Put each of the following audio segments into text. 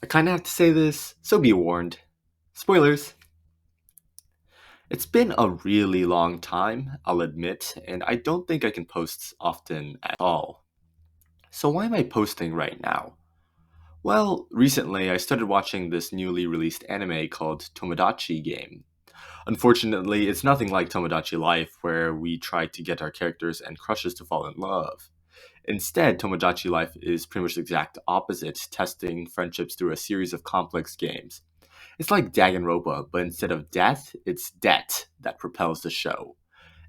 I kinda have to say this, so be warned. Spoilers! It's been a really long time, I'll admit, and I don't think I can post often at all. So why am I posting right now? Well, recently I started watching this newly released anime called Tomodachi Game. Unfortunately, it's nothing like Tomodachi Life, where we try to get our characters and crushes to fall in love. Instead, Tomodachi Life is pretty much the exact opposite, testing friendships through a series of complex games. It's like Danganronpa, but instead of death, it's debt that propels the show.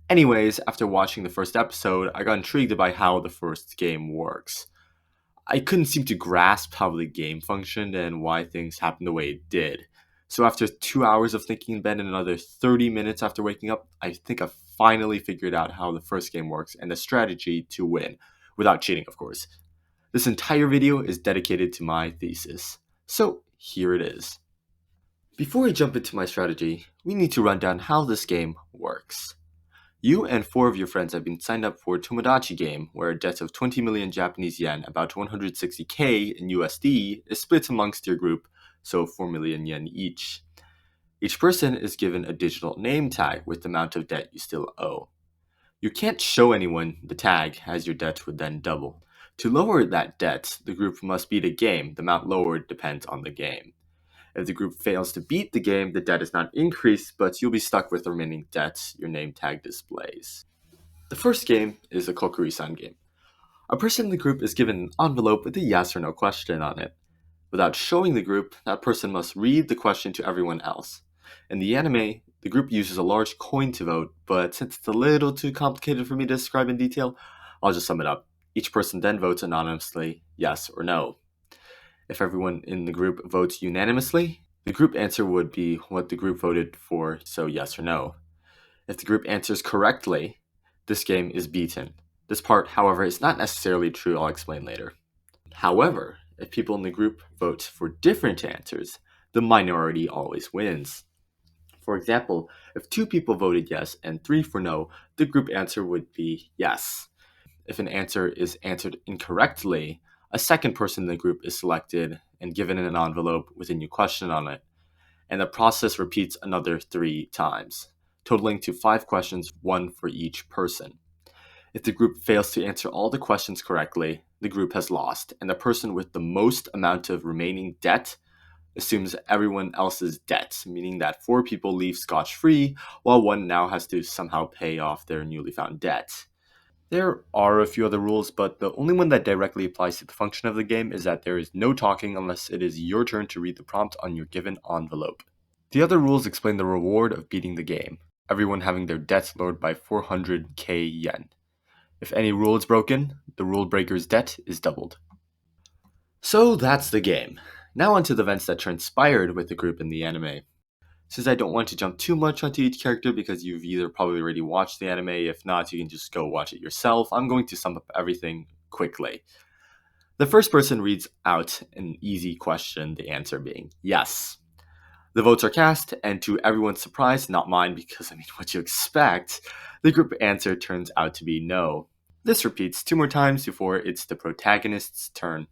Anyways, after watching the first episode, I got intrigued by how the first game works. I couldn't seem to grasp how the game functioned and why things happened the way it did. So after 2 hours of thinking in bed and another 30 minutes after waking up, I think I finally figured out how the first game works and the strategy to win, without cheating of course. This entire video is dedicated to my thesis. So here it is. Before I jump into my strategy, we need to run down how this game works. You and four of your friends have been signed up for Tomodachi Game, where a debt of 20 million Japanese yen, about 160k in USD, is split amongst your group, so 4 million yen each. Each person is given a digital name tag with the amount of debt you still owe. You can't show anyone the tag, as your debt would then double. To lower that debt, the group must beat a game. The amount lowered depends on the game. If the group fails to beat the game, the debt is not increased, but you'll be stuck with the remaining debt your name tag displays. The first game is a KOKKURI-san game. A person in the group is given an envelope with a yes or no question on it. Without showing the group, that person must read the question to everyone else. In the anime, the group uses a large coin to vote, but since it's a little too complicated for me to describe in detail, I'll just sum it up. Each person then votes anonymously, yes or no. If everyone in the group votes unanimously, the group answer would be what the group voted for, so yes or no. If the group answers correctly, this game is beaten. This part, however, is not necessarily true, I'll explain later. However, if people in the group vote for different answers, the minority always wins. For example, if two people voted yes and three for no, the group answer would be yes. If an answer is answered incorrectly, a second person in the group is selected and given an envelope with a new question on it, and the process repeats another 3 times, totaling to 5 questions, one for each person. If the group fails to answer all the questions correctly, the group has lost, and the person with the most amount of remaining debt assumes everyone else's debt, meaning that 4 people leave scotch-free, while one now has to somehow pay off their newly found debt. There are a few other rules, but the only one that directly applies to the function of the game is that there is no talking unless it is your turn to read the prompt on your given envelope. The other rules explain the reward of beating the game, everyone having their debts lowered by 400k yen. If any rule is broken, the rule breaker's debt is doubled. So that's the game. Now onto the events that transpired with the group in the anime. Since I don't want to jump too much onto each character because you've either probably already watched the anime, if not, you can just go watch it yourself, I'm going to sum up everything quickly. The first person reads out an easy question, the answer being yes. The votes are cast, and to everyone's surprise, not mine because what you expect, the group answer turns out to be no. This repeats 2 more times before it's the protagonist's turn.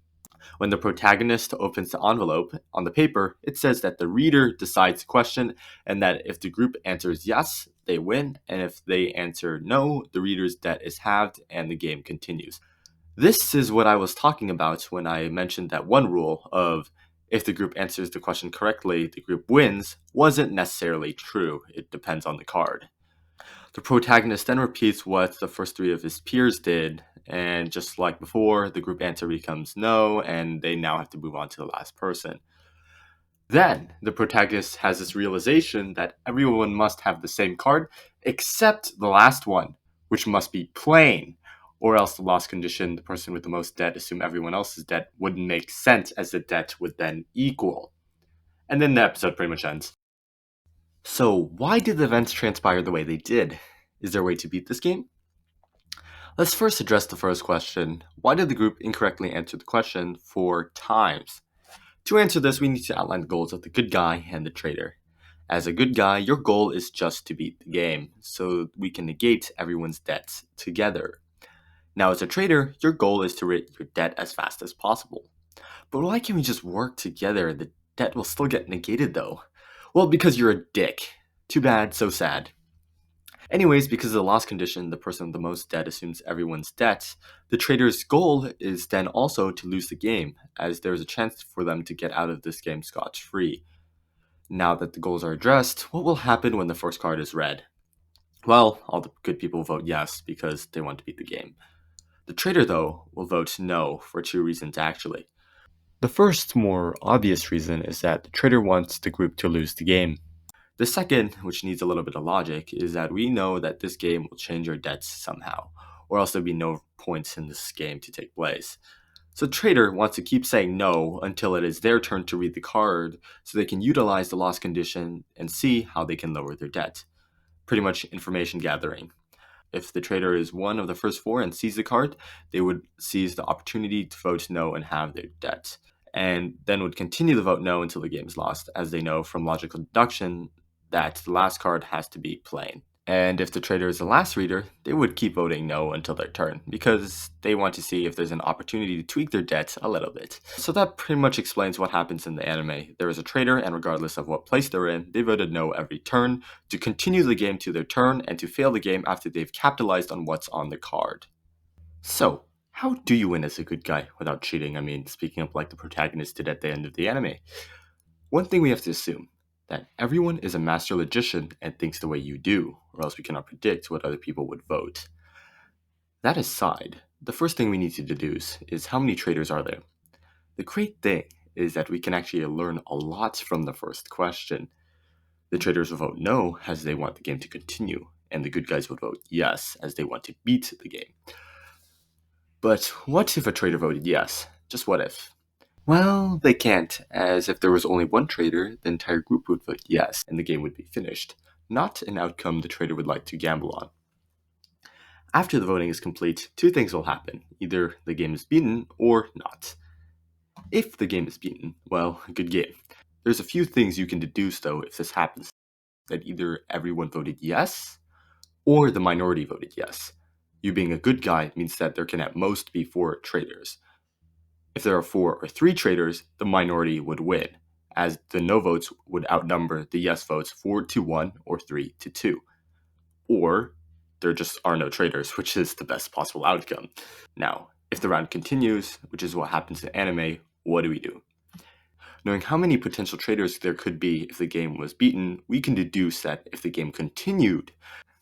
When the protagonist opens the envelope, on the paper, it says that the reader decides the question and that if the group answers yes, they win, and if they answer no, the reader's debt is halved and the game continues. This is what I was talking about when I mentioned that one rule of if the group answers the question correctly, the group wins, wasn't necessarily true. It depends on the card. The protagonist then repeats what the first 3 of his peers did, and just like before, the group answer becomes no, and they now have to move on to the last person. Then, the protagonist has this realization that everyone must have the same card, except the last one, which must be plain, or else the lost condition, the person with the most debt assume everyone else's debt, wouldn't make sense as the debt would then equal. And then the episode pretty much ends. So, why did the events transpire the way they did? Is there a way to beat this game? Let's first address the first question. Why did the group incorrectly answer the question 4 times? To answer this, we need to outline the goals of the good guy and the traitor. As a good guy, your goal is just to beat the game, so we can negate everyone's debts together. Now, as a traitor, your goal is to rid your debt as fast as possible. But why can't we just work together? The debt will still get negated though. Well, because you're a dick. Too bad, so sad. Anyways, because of the loss condition, the person with the most debt assumes everyone's debt. The trader's goal is then also to lose the game, as there's a chance for them to get out of this game scotch-free. Now that the goals are addressed, what will happen when the first card is read? Well, all the good people vote yes because they want to beat the game. The trader, though, will vote no for two reasons actually. The first, more obvious reason is that the trader wants the group to lose the game. The second, which needs a little bit of logic, is that we know that this game will change our debts somehow, or else there'd be no points in this game to take place. So trader wants to keep saying no until it is their turn to read the card so they can utilize the loss condition and see how they can lower their debt. Pretty much information gathering. If the trader is one of the first four and sees the card, they would seize the opportunity to vote no and have their debt, and then would continue to vote no until the game is lost, as they know from logical deduction that the last card has to be plain. And if the trader is the last reader, they would keep voting no until their turn, because they want to see if there's an opportunity to tweak their debt a little bit. So that pretty much explains what happens in the anime. There is a trader, and regardless of what place they're in, they voted no every turn, to continue the game to their turn, and to fail the game after they've capitalized on what's on the card. So, how do you win as a good guy without cheating? I mean, speaking of like the protagonist did at the end of the anime. One thing we have to assume, that everyone is a master logician and thinks the way you do, or else we cannot predict what other people would vote. That aside, the first thing we need to deduce is how many traders are there. The great thing is that we can actually learn a lot from the first question. The traders will vote no as they want the game to continue, and the good guys would vote yes as they want to beat the game. But what if a trader voted yes? Just what if? Well, they can't, as if there was only one trader, the entire group would vote yes, and the game would be finished. Not an outcome the trader would like to gamble on. After the voting is complete, two things will happen. Either the game is beaten, or not. If the game is beaten, well, good game. There's a few things you can deduce, though, if this happens. That either everyone voted yes, or the minority voted yes. You being a good guy means that there can at most be 4 traders. If there are 4 or 3 traders, the minority would win, as the no votes would outnumber the yes votes 4-1 or 3-2. Or there just are no traders, which is the best possible outcome. Now, if the round continues, which is what happens in anime, what do we do? Knowing how many potential traders there could be if the game was beaten, we can deduce that if the game continued,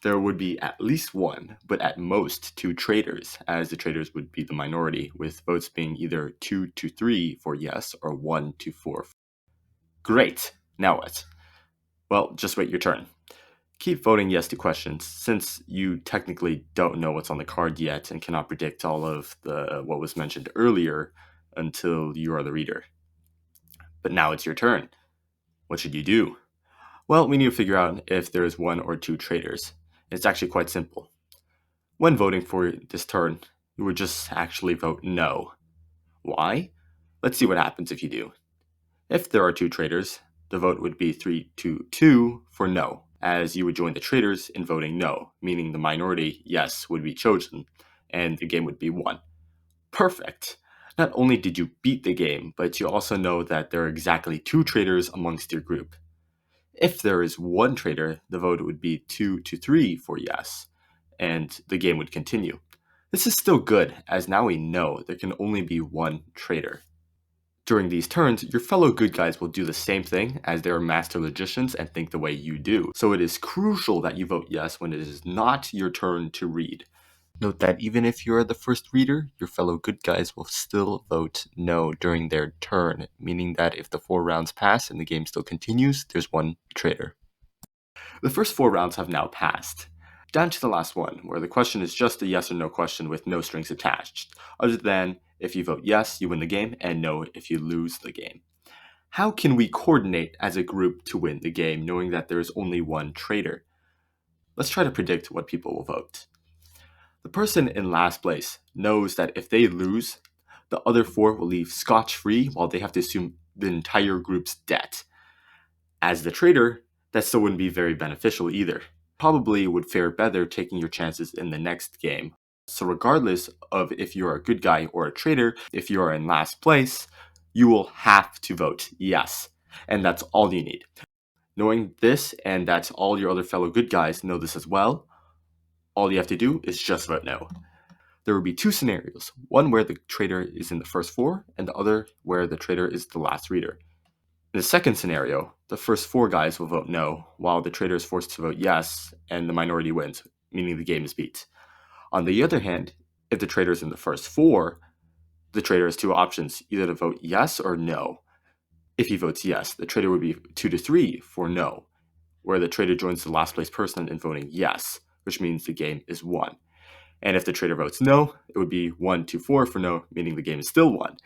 there would be at least 1, but at most 2 traders, as the traders would be the minority, with votes being either 2-3 for yes or 1-4. Great! Now what? Well, just wait your turn. Keep voting yes to questions, since you technically don't know what's on the card yet and cannot predict all of what was mentioned earlier until you are the reader. But now it's your turn. What should you do? Well, we need to figure out if there is 1 or 2 traders. It's actually quite simple. When voting for this turn, you would just actually vote no. Why? Let's see what happens if you do. If there are 2 traders, the vote would be 3-2 for no, as you would join the traders in voting no, meaning the minority yes would be chosen, and the game would be won. Perfect! Not only did you beat the game, but you also know that there are exactly 2 traders amongst your group. If there is 1 trader, the vote would be 2-3 for yes, and the game would continue. This is still good, as now we know there can only be 1 trader. During these turns, your fellow good guys will do the same thing, as they are master logicians and think the way you do. So it is crucial that you vote yes when it is not your turn to read. Note that even if you are the first reader, your fellow good guys will still vote no during their turn, meaning that if the 4 rounds pass and the game still continues, there's 1 traitor. The first 4 rounds have now passed. Down to the last one, where the question is just a yes or no question with no strings attached, other than if you vote yes, you win the game, and no if you lose the game. How can we coordinate as a group to win the game, knowing that there is only 1 traitor? Let's try to predict what people will vote. The person in last place knows that if they lose, the other 4 will leave scotch-free while they have to assume the entire group's debt. As the traitor, that still wouldn't be very beneficial either. Probably would fare better taking your chances in the next game. So regardless of if you're a good guy or a traitor, if you are in last place, you will have to vote yes, and that's all you need. Knowing this, and that all your other fellow good guys know this as well, all you have to do is just vote no. There will be two scenarios, one where the traitor is in the first four, and the other where the traitor is the last reader. In the second scenario, the first four guys will vote no, while the traitor is forced to vote yes, and the minority wins, meaning the game is beat. On the other hand, if the traitor is in the first four, the traitor has two options, either to vote yes or no. If he votes yes, the traitor would be 2-3 for no, where the traitor joins the last place person in voting yes, which means the game is won. And if the traitor votes no, it would be 1-4 for no, meaning the game is still won.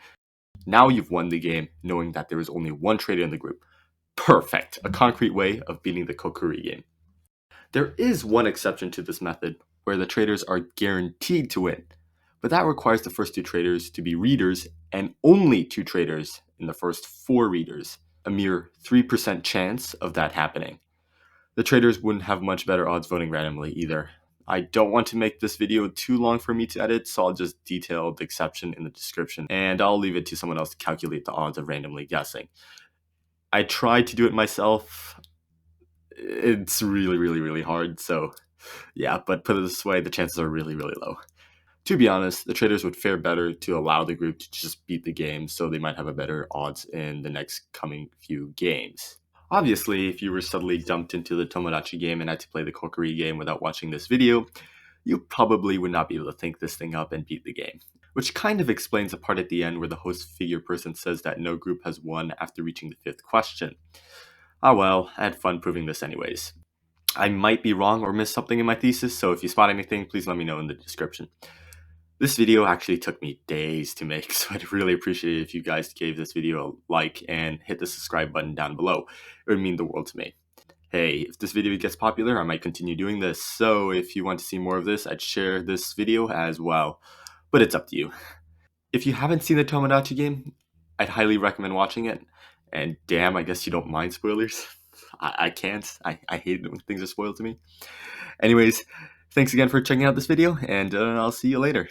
Now you've won the game, knowing that there is only one traitor in the group. Perfect! A concrete way of beating the KOKKURI game. There is one exception to this method, where the traitors are guaranteed to win, but that requires the first two traitors to be readers and only two traitors in the first four readers, a mere 3% chance of that happening. The traitors wouldn't have much better odds voting randomly either. I don't want to make this video too long for me to edit, so I'll just detail the exception in the description, and I'll leave it to someone else to calculate the odds of randomly guessing. I tried to do it myself. It's really hard, so yeah, but put it this way, the chances are really low. To be honest, the traitors would fare better to allow the group to just beat the game, so they might have a better odds in the next coming few games. Obviously, if you were suddenly dumped into the Tomodachi game and had to play the KOKKURI game without watching this video, you probably would not be able to think this thing up and beat the game. Which kind of explains the part at the end where the host figure person says that no group has won after reaching the fifth question. Ah well, I had fun proving this anyways. I might be wrong or miss something in my thesis, so if you spot anything, please let me know in the description. This video actually took me days to make, so I'd really appreciate it if you guys gave this video a like and hit the subscribe button down below. It would mean the world to me. Hey, if this video gets popular, I might continue doing this, so if you want to see more of this, I'd share this video as well. But it's up to you. If you haven't seen the Tomodachi game, I'd highly recommend watching it. And damn, I guess you don't mind spoilers. I can't. I hate it when things are spoiled to me. Anyways, thanks again for checking out this video, and I'll see you later.